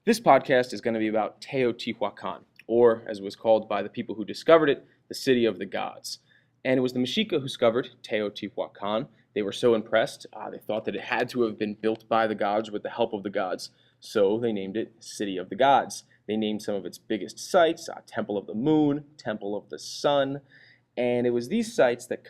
This podcast is going to be about Teotihuacan, or as it was called by the people who discovered it, the city of the gods. And it was the Mexica who discovered Teotihuacan. They were so impressed, they thought that it had to have been built by the gods with the help of the gods. So they named it City of the Gods. They named some of its biggest sites, Temple of the Moon, Temple of the Sun. And it was these sites that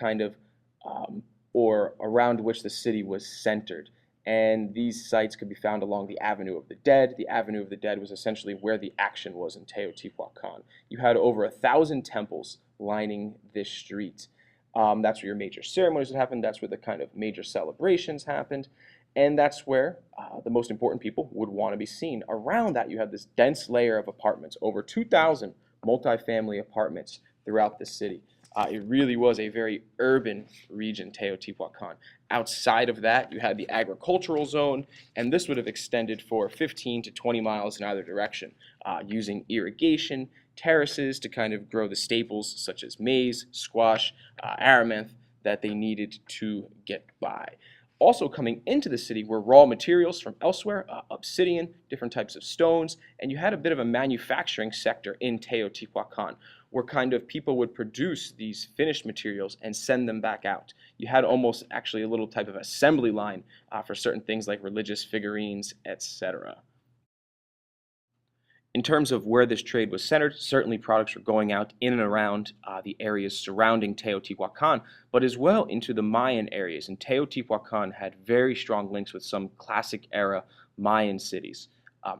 or around which the city was centered. And these sites could be found along the Avenue of the Dead. The Avenue of the Dead was essentially where the action was in Teotihuacan. You had over 1,000 temples lining this street. That's where your major ceremonies would happen. That's where the kind of major celebrations happened. And that's where the most important people would want to be seen. Around that, you have this dense layer of apartments, over 2,000 multifamily apartments throughout the city. It really was a very urban region, Teotihuacan. Outside of that, you had the agricultural zone, and this would have extended for 15 to 20 miles in either direction, using irrigation, terraces to kind of grow the staples such as maize, squash, amaranth that they needed to get by. Also coming into the city were raw materials from elsewhere, obsidian, different types of stones, and you had a bit of a manufacturing sector in Teotihuacan where kind of people would produce these finished materials and send them back out. You had almost actually a little type of assembly line for certain things like religious figurines, etc. In terms of where this trade was centered, certainly products were going out in and around the areas surrounding Teotihuacan, but as well into the Mayan areas. And Teotihuacan had very strong links with some classic era Mayan cities.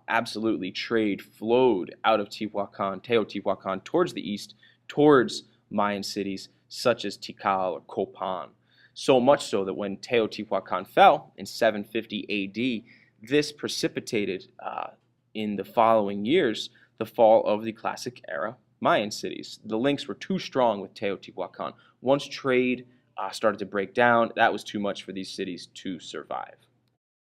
Absolutely, trade flowed out of Teotihuacan towards the east, towards Mayan cities such as Tikal or Copan. So much so that when Teotihuacan fell in 750 AD, this precipitated in the following years the fall of the classic era Mayan cities. The links were too strong with Teotihuacan. Once trade started to break down, that was too much for these cities to survive.